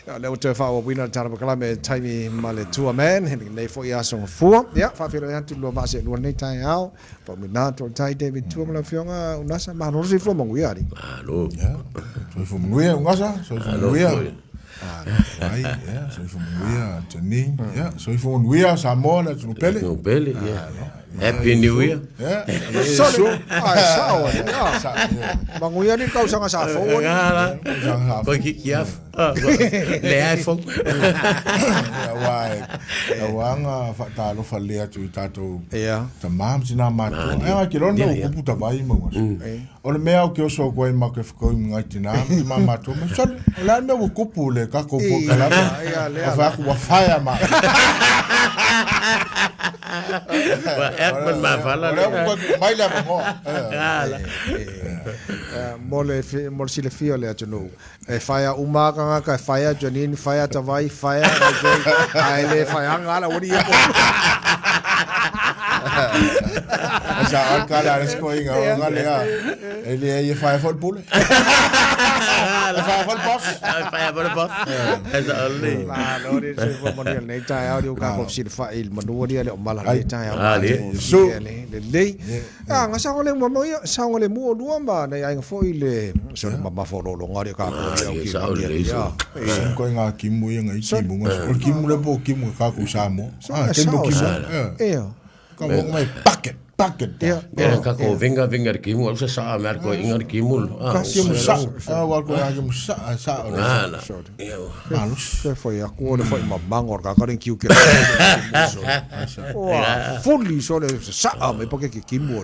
le te Faumuina tara kala me Taimi male TUAMAN nei fo ia song fu ya fa filo ya tu lo ba se lo nei tai ao Faumuina to tai David TUAMAN fionga unasa ma no si fo manguia ri Alô. So fu manguia ngasa, so fu manguia. Ai, so fu manguia tani, so fu manguia Samoa na tu pele. No pele, Happy New Year. so sawa manguia ni kau sanga sa fo Ko ki af. Le iPhone. Wanga fa ta lo fa le tu tato. ya Ta mam sina ma. Ki rondo ku puta vai mo. O le mea o ke so ko ma ke ko ngai tina ma ma to me so la me wo kupu le ka ko po kala. Fa ku wa fire ma. Edmund ma fala. Mai la mo. mol si le fio le atu e faya umaka ka faya jonin faya tavai faya ai le faya ngala wodi e Asa al kala es ko inga ngale ya ele e faya fol pule faya fol boss Faya for the boss. Esa only. la no de se fo mo nei tai au ka ko si fa il mo wodi le mala le tai au so le nga sa ngole mo sa ngole mo duamba na ai fo ile so ma fo lo ngari ka ko inga kimu inga kimu ngo kimu le po kimu ka ku samo ke mo kimu ka mo mai packet Ka ko venga kimu sa sa mer ko ingar kimul. kimu sa wa ko kimu sa se foi a cuore foi ma mangor ka rin kiu ke fully so le sa me porque que kimbo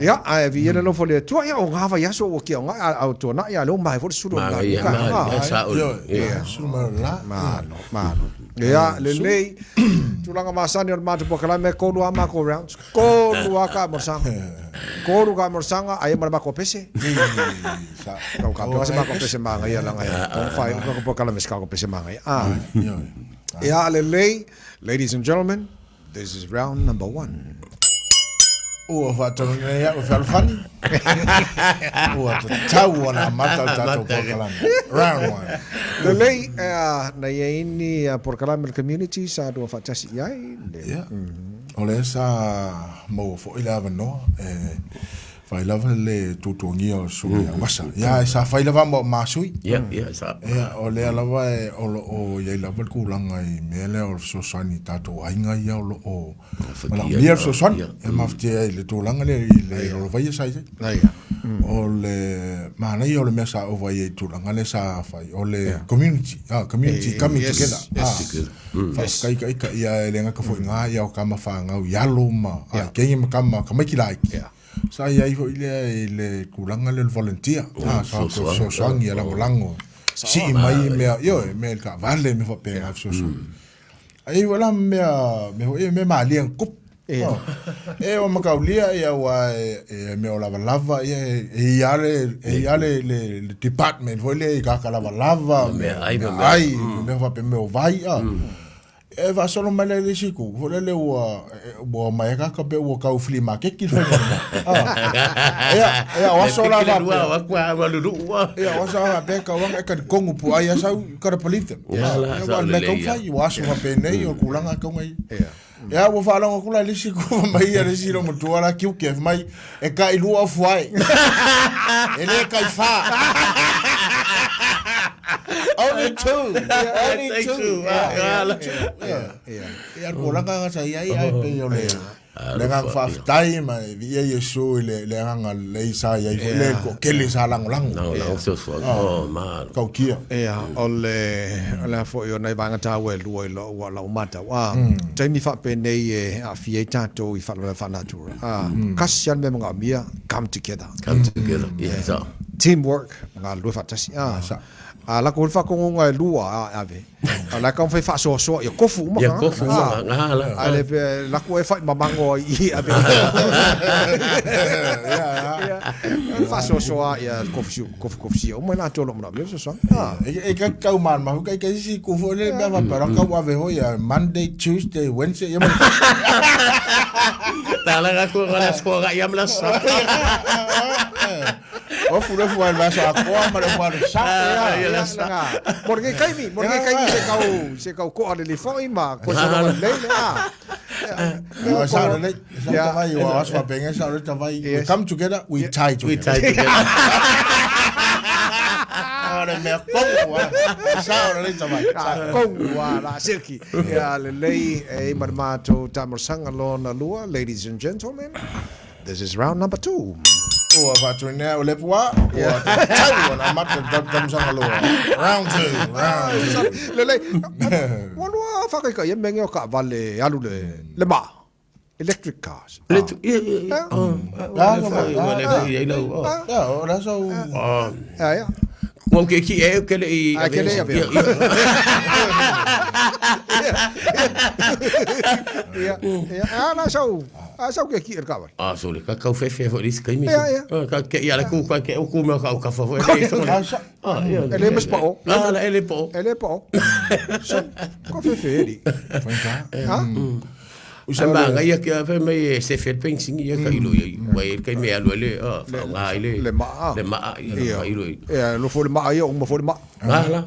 ya ai vi ele lo fole tu ya o ngava ya so o ke nga auto na ya lo mai for su lo nga malo ya le lei tu langa masani or matu pokala me ko lu ama ko rounds ko lu aka morsanga ai ma ko pese ka ka pese ma ko pese manga ya langa ya ko fai ko pokala me ska ko pese manga ya le lei ladies and gentlemen, this is round number 1. Wat ya fan. Wat tau na mata tato porkalam. Round 1. The lay na ini porkalam community sa do fatasi yai. Ole sa mo fo 11 no fai lava le tutongi o sui wasa ya sa fai lava mo masui sa ole lava o ye lava kulanga i mele o so sani tato ainga ya o mia so sani e mafte le tulanga le o vai sai ole mana yo le mesa o vai tulanga le sa fai ole community coming together fai kai ya le nga ka fo nga ya o kama fa nga ya lo ma ke ngi kama ki like sa ia ifo ile kulanga le volunteer so sangi ala molango si mai me ka vale me fa pe so ai wala me malien kup o makaulia ia wa me o lava ia le department vole ka lava ai me fa pe me o vai e va solo male le siku vole le o mai ka pe o ka ufli ma ke ki fa o solo va wa lu o solo pe ka wa ka kongu pu ai sa ka polite va me ka fa i wa so pe nei o kulanga ka ngai o fa la kula le siku mai le siro mo tu ala ki ke mai e ka i lu fuai ele ka fa Only two. Ya kulanga sa ia pe yo le nga fa time via yesu le nga le sa ya le ko ke le sa lang so man ka kia ole ala fo yo nei vanga ta we lu lo wa la mata wa Taimi fa pe nei a fieta to I fa la fa natura kasian me nga mia come together teamwork nga lu fa tasi la ko fa ko nga lua ave la ka fa so ya kofu ma ale la ko fa mamango I ave fa so ya kofu o mena to lo mna me so e ka man ma ka si ko fo le ba para ka wa ve ho ya Monday Tuesday Wednesday ya ta la ko la sko ga yam la O fura fua el vaso a koa ma le fua le sa. Porque Taimi se kau ko ale foi ma ko se no le Sa le sa vai wa was fa benga sa le vai. We come together, we tie together. Ora me kongo sa ora le vai. Kongo la seki. Ya le e marmato tamorsanga lona lua, ladies and gentlemen. This is round number 2. O va tornea o le pua. O tai na mata tamorsanga lua. Round 2. Le wano fa ka ye mengo ka vale alu le ma. Electric cars. Ja, ora so. Ja. Wong ke ki e ke le i. Ke le ja. Na so. So ke ki ka. So le ka fe fo ris kai mi. Ka ke ya la ku ke o ku me ka fa fo. Ele mas po. La ele po. So ko fe di. Usamba nga ia ke fa me se fe pensing ia ka ilo ia. Wai kai me alo le nga ile. Le ma. Ilo. Lo fo le ma ia o mo fo le ma. La.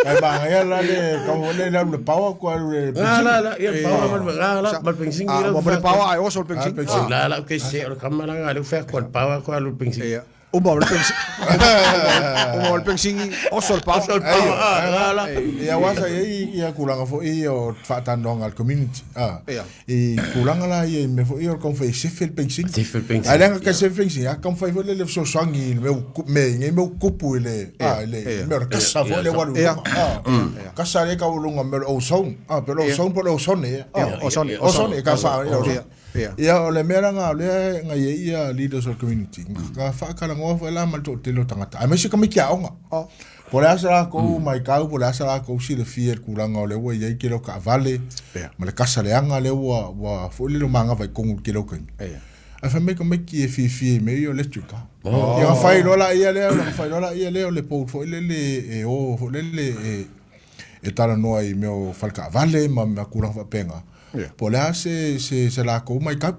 Ai ba ia la le ka le le power ko le. La ia power mal pensing ia. Mo le power ai o so pensing. La ke se o kamera nga le fa ko power ko le pensing. O mo le pensing o so power. Ia wasa ia kulanga fo o fatandong al community. E kulanga la ia me fo ia kon fe se fel pensing. Ai lenga ka se pensing a kon fe le so sangi me kupu le me ka sa fo le waru. Ka sa le ka ulunga me o son. Pero o son por o son o son ka fa ia o le mera nga le nga ia leaders of community. Ka fa ka ngo fa la mal to te lo tangata. Ai me se ka me kia onga. Por asa ko mai kau por asa ko si le fiel kulanga le wa ia ki lo ka vale. Ma le kasa le anga le wa fo le lo manga vai kongu ki lo kan. Ai fa me ko me ki fi me yo electrica. Ia fa lo la ia le le po fo le fo le e tara no ai me falka vale ma kulanga fa penga. Por asa se la ko mai kau.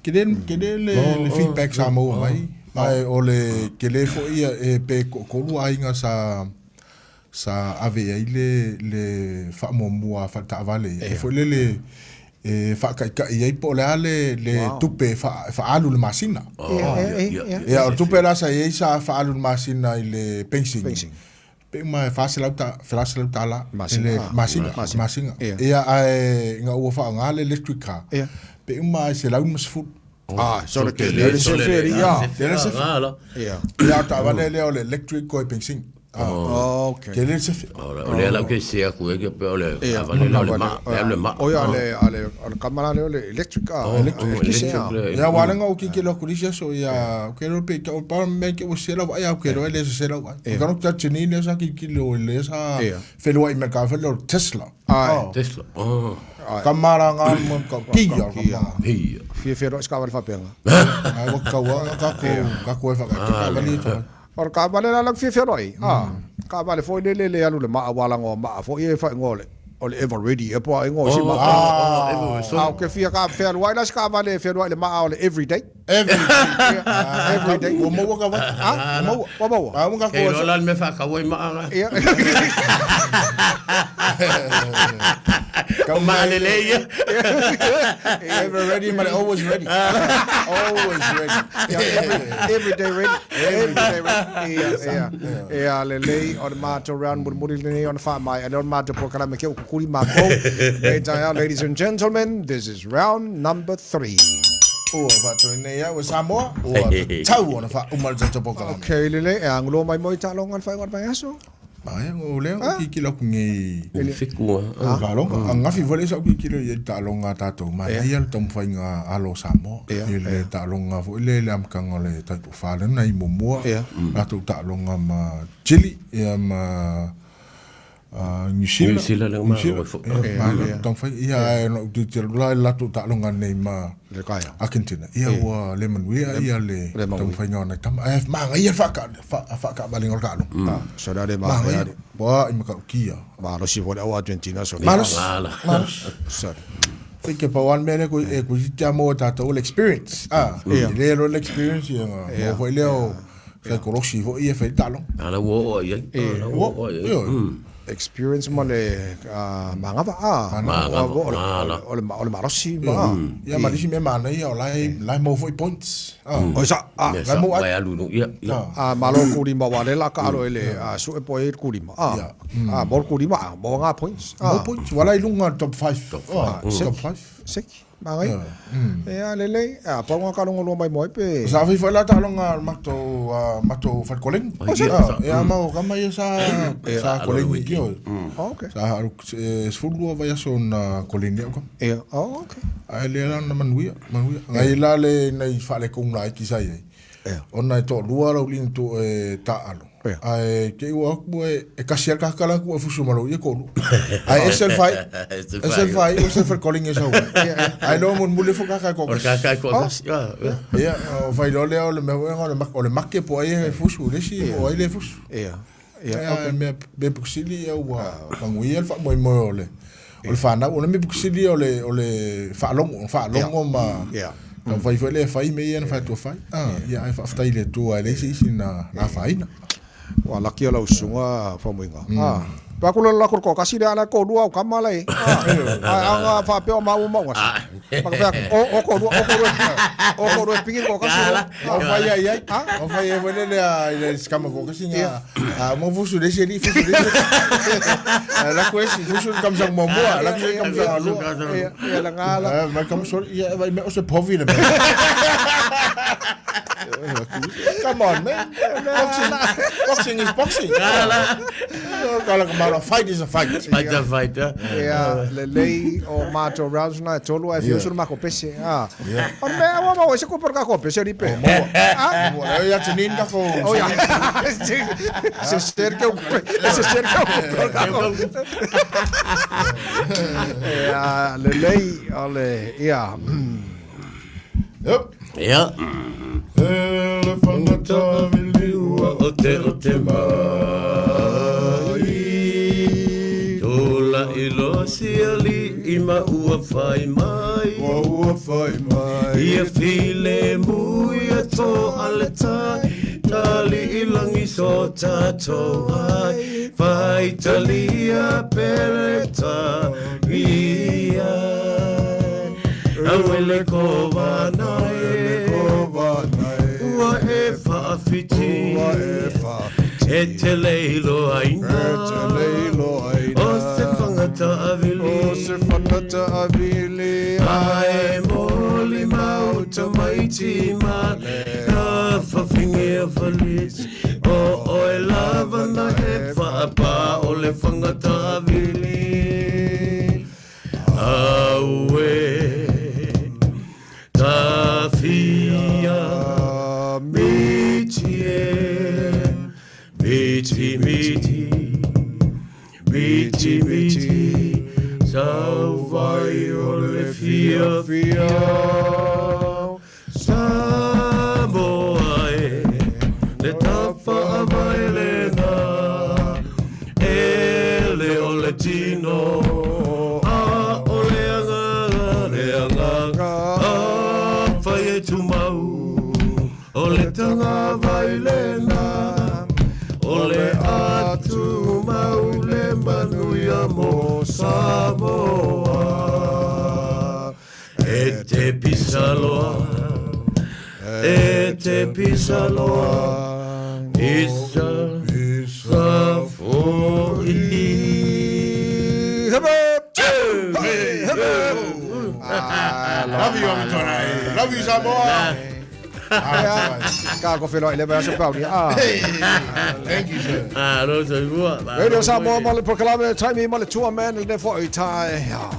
Kiden le feedback Samoa mai. Ai ole ke le fo ia pe ko lu ainga sa ave le fa momua fa ta vale fo le fa ka ia po le tupe fa alu le masina ia tupe la sa ia sa fa alu le masina le pensing pe mai fa se la la le masina ia nga u fa nga le electric car pe mai se la mas fu so ke le se feri ya ta vale le electric ko pensing okay ke le se ole la ke se ku ke pe ole vale le ma o ya ale kamera le electric ya wala nga o ki lo kulisia so ya ke ro pe o pa me ke o se la ya ke ro le se la ka no ta chini le sa ki lo le sa fe lo me ka fe lo Tesla kamara nga mo ka pia Fie ro ska fa penga. Ai wa ka ko fa ka bali to. Or ka bale la fie roi. Ka bale fo le alu le ma wala ngo ma fo e fa ngole. Ole ever ready e po ngo si ma. Ke fie ka fe roi la ska bale fe roi le ma ole every day. Every day. Mo ka wa. Mo. Mo ka ko. Lo me fa ka wa ma. Come on, ever ready, but always ready. Always ready. Every day ready. Lele on matter round muri on fa mai on matter por kala me ke kuli ma ko. Ladies and gentlemen, this is round number 3. But Nea was Samoa tau on fa umal jata pokala. Okay, lele ang lo mai moi talongan fa ngon pa aso. Ai o le ki lo ngi fiku ka lo nga fi vole sa ki lo ye ta lo nga ta to ma ia tom fa nga alo Samoa le ta lo nga vo le am ka ngole ta to fa le nai mo mo na to ta lo nga ma chili e ma New Zealand le ma tom fa ia no tu te la to ta lo nga nei ma le kaya Argentina ia wa le manuia ia le tom fa nga na tam ma nga ia fa ka balingol ka lo so da de ma Boa i maka kia. Ma lo si vole o Argentina so. Malos. Sorry. ke pawan mele ko e ko jamo tato experience le lo experience mo foi leo sai ko roxi vo e fe talo ala wo ye experience mo le manga va ole marosi ba ya marisi me mana ia lai mo foi points o sa la mo ai alu no ia malo kuri ma wale la ka alo ele su e poi kuri ma bol kuri ma mo nga points wala ilunga top 5 top 5 sek mangai lele pa nga ka longo mai moi pe sa fi fala ta longa mato fat koleng ya ma ka mai sa koleng kio okay sa sfulu va son koleng ko okay ai le na manuia ngai la le nei fale kung lai ki sai ona to lua lo lin to ta alo ai ke wa ko e kasia ka kala ko fu sumalo ye ko ai esel fai o se fer calling eso ai no mun mule fo ka ko ya vai lo le me o le makke po ai fu su le si o ai le fu me be puxili wa panguia fa mo le o le fa na o me puxili o le fa longo ma no vai le fai me ia fa to fai ya ai fa tai le to ai le si na faina wa la kia la usunga Faumuina pa ko la ko kasi ala ko dua ka malai anga fa pe o mau was pa o ko do pingi ko kasi o fa ya o fa ye vole le skama ko kasi nya mo fusu de seri fusu de la kwesi fusu kam sang mo la kwesi kam sang lu ya la ngala ma kam so ya me o se povi le come on man boxing is boxing a fight is a fight. Lei o mato rounds na tolu ai fiu sur ma kopese o me o se ko por ka kopese ri pe ya tininda ko se cerca por ka lei ale Ja. Elefanta miliua o te mai. Tola ilo siali ima ua fai mai. Ia file muia to ale tai. Tali ilangi so tato ai. Fai talia peleta ia. Awele ko vanai. Ua e whaafiti E te leilo aina O se whangata avili Ae moli mauta maiti male Ka whawhingi a walis O e lava na e whaapa O le whangata avili Aue Ta fia Miti Salvai ole fia Samoa Le tapa availena Ele ole tino A ole anga A fai tu mau Ole tanga vailena Ole atu maule manuia mo Samoa E te pisaloa Isa foi Love you, Amatona. Love you, Samoa. Kako filo ile ba sa pauni Thank you, sir. no se Radio Samoa mo le proclame Taimi mo le TUAMAN le fo i tai